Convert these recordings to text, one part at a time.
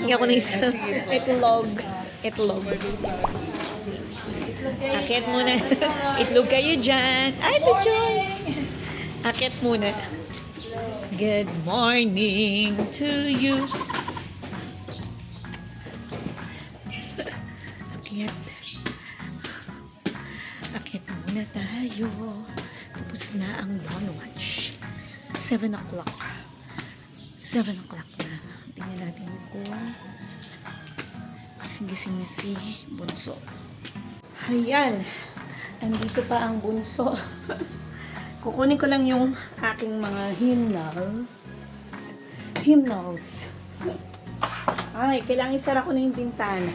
Hingi ako ng isang itlog. Itlog. Akit muna. Itlog kayo dyan. Ay, ito Joy. Akit muna. Good morning to you. Akit. Akit muna tayo. Tapos na ang dawn watch. 7 o'clock. 7 o'clock na. Tingnan natin kung gising na si Bunso. Ayan. Andito pa ang Bunso. Kukunin ko lang yung aking mga hymnals. Ay, kailangan isara ko na yung bintana.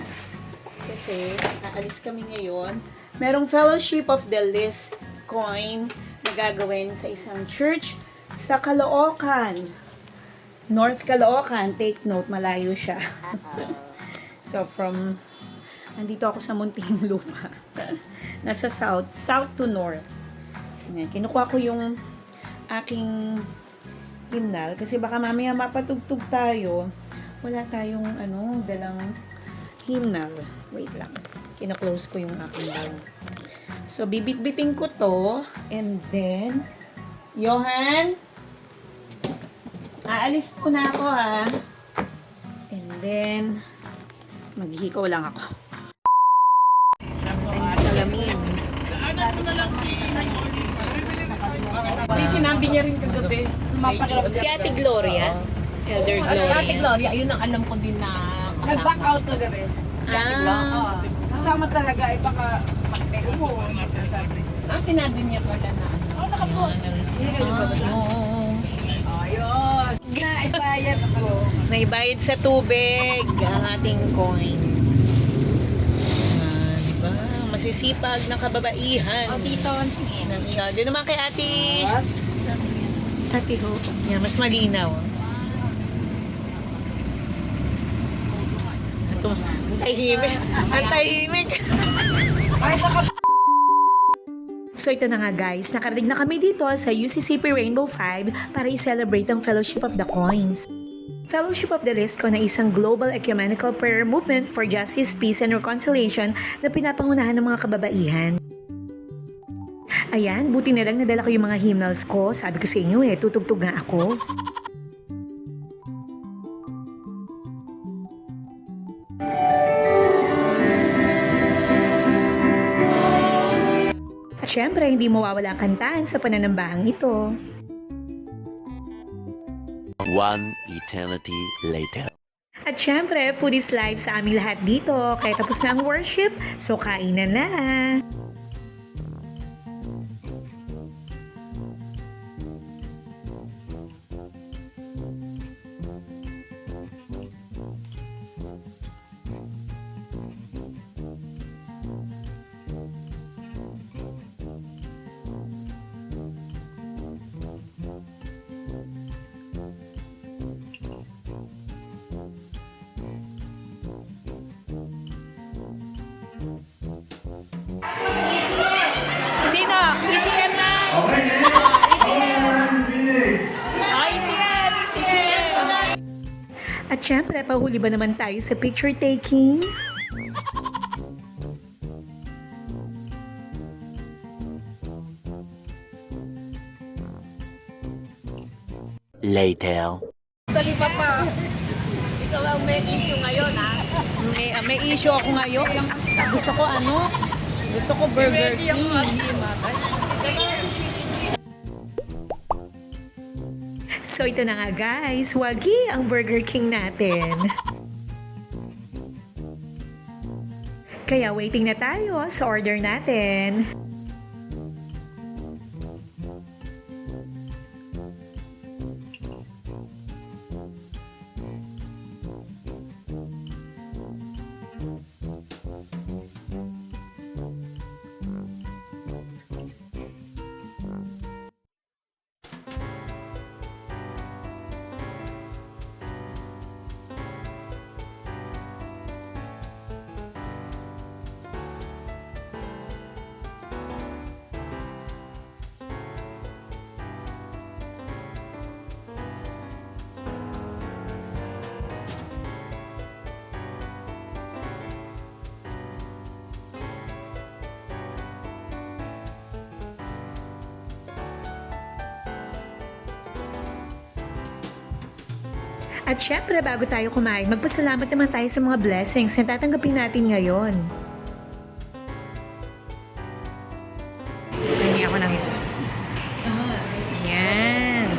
Kasi, aalis kami ngayon. Merong Fellowship of the List coin na gagawin sa isang church sa Caloocan. North Caloocan. Take note, malayo siya. So, andito ako sa Muntinlupa. Nasa south to north. Yan, kinukuha ko yung aking hymnal kasi baka mamaya mapatugtog tayo. Wala tayong dalang hymnal. Wait lang. Kino-close ko yung aking bag. So, bibit-biting ko to. And then, Johan, aalis po na ako ha. And then, maghihikaw lang ako. Ang salamin. Hindi, sinabi niya rin kagabi. Si Ate Gloria. Elder Si Ate Gloria. Gloria, ayun ang alam ko din na Nag-back out kagabi. Ah, Kasama talaga, baka mag-teko mo. sinabi niya pala na Oh, nakapost. no. Ayun. Naibayad ko. Naibayad sa tubig ang ating coins. Diba? Masisipag na kababaihan. O, dito. Doon naman kay Ate. Ate Ho. Yan, mas malinaw. Ito. Tahimik. Ang tahimik. Ay, So ito na nga guys, nakarating na kami dito sa UCCP Rainbow 5 para i-celebrate ang Fellowship of the Coins. Fellowship of the List ko na isang global ecumenical prayer movement for justice, peace, and reconciliation na pinapangunahan ng mga kababaihan. Ayan, buti na lang nadala ko yung mga hymnals ko. Sabi ko sa inyo tutugtog nga ako. At syempre, hindi mawawala ang kantahan sa pananambahang ito. One eternity later. At syempre, food is life sa aming lahat dito. Kaya tapos na ang worship, so kainan na. Sino? ECM na! ECM! At syempre, pahuli ba naman tayo sa picture taking? Later. Dali pa pa. Ikaw ang may issue ngayon, ha? May issue ako ngayon. Gusto ko Gusto ko Burger King. So ito na nga guys, wagi ang Burger King natin. Kaya waiting na tayo sa order natin. At syempre, bago tayo kumain, magpasalamat naman tayo sa mga blessings na tatanggapin natin ngayon. Hingi ako ng isa. Yan.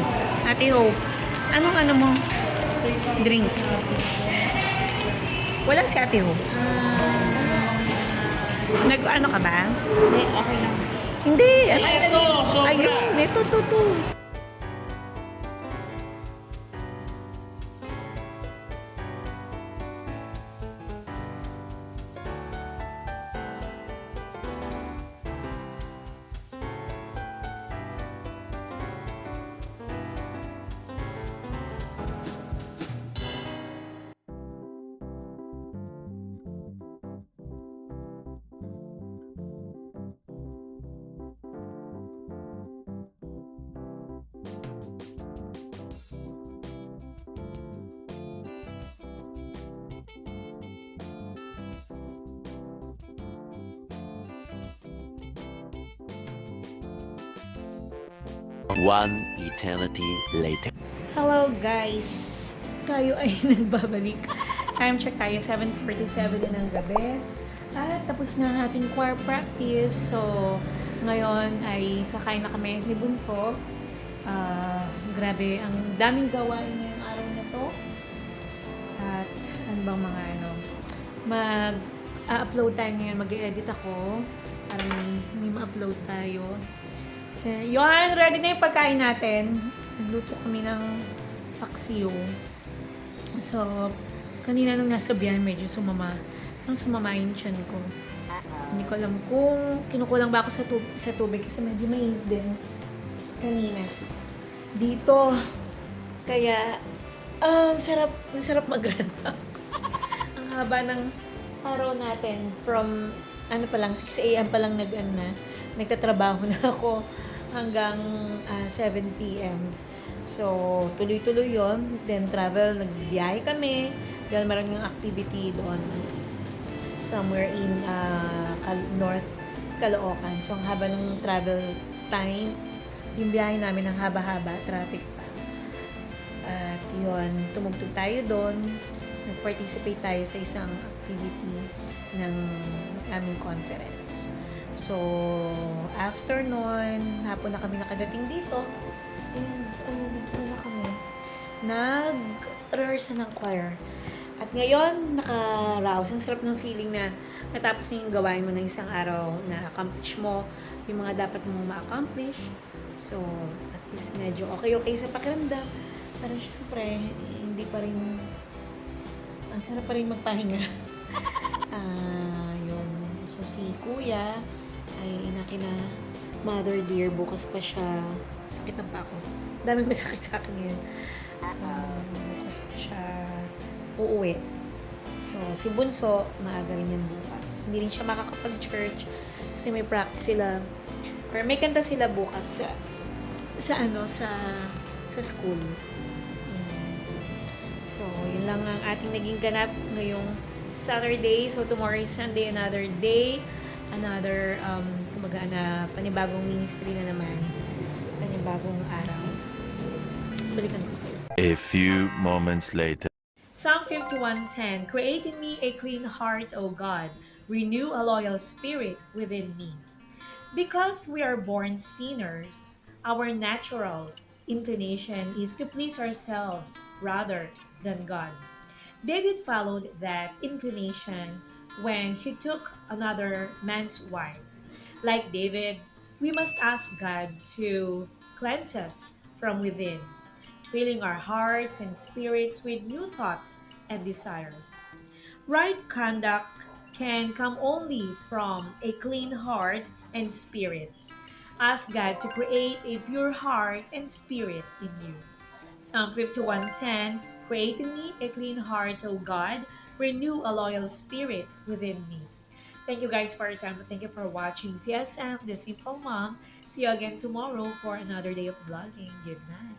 Ate Hope, anong ano mo? Drink. Wala si Ate Hope. Nag-ano ka ba? Hindi, okay lang. Hindi. Ayun, ito, to. One eternity later. Hello guys! Tayo ay nagbabalik. Time check tayo, 7:47 na ng gabi. At tapos na ang ating choir practice. So, ngayon ay kakain na kami ni Bunso. Grabe, ang daming gawain ngayong araw na to. At ano bang mga mag-upload tayo ngayon, mag-edit ako. Para may ma-upload tayo. Yun, ready na yung pagkain natin. Nagluto kami ng paksiw. So, kanina nung nasa biyahe, medyo sumama. Ang sumama yung tiyan ko. Hindi ko alam kung kinukulang ba ako sa tubig kasi medyo mainit din kanina. Dito. Kaya, sarap mag-relax. Ang haba ng araw natin from ano pa lang, 6 a.m. pa lang nagtatrabaho na ako hanggang 7 p.m. So, tuloy-tuloy yon. Then, travel, nagbiyahe kami. Dahil maraming activity doon. Somewhere in North Caloocan. So, ang haba ng travel time. Yung biyahe namin ang haba-haba, traffic pa. At yun, tumugtog tayo doon. Nag-participate tayo sa isang activity ng aming conference. So, after nun, hapon na kami nakadating dito. And, dito na kami. Nag-rehearse ng choir. At ngayon, nakaraos. Ang sarap ng feeling na natapos na yung gawain mo ng isang araw na accomplish mo yung mga dapat mong ma-accomplish. So, at least medyo okay sa pakiramdam. Pero syempre, hindi pa rin, ang sarap pa rin magpahinga. Yun. So, si Kuya ay inakina mother dear. Bukas pa siya. Sakit ng pa ako. Daming masakit sa akin ngayon. Bukas pa siya uuwi. So, si Bunso, maaga rin yan bukas. Hindi rin siya makakapag-church kasi may practice sila. Or may kanta sila bukas sa school. So, yun lang ang ating naging ganap ngayong Saturday. So, tomorrow is Sunday, another day. Another, kumaga na panibagong ministry na naman. Panibagong araw. Balikan ko kayo. A few moments later. Psalm 51:10. Create in me a clean heart, O God. Renew a loyal spirit within me. Because we are born sinners, our natural inclination is to please ourselves rather than God. David followed that inclination when he took another man's wife. Like David, we must ask God to cleanse us from within, filling our hearts and spirits with new thoughts and desires. Right conduct can come only from a clean heart and spirit. Ask God to create a pure heart and spirit in you. Psalm 51:10. Create in me a clean heart, O God. Renew a loyal spirit within me. Thank you guys for your time. Thank you for watching TSM, The Simple Mom. See you again tomorrow for another day of vlogging. Good night.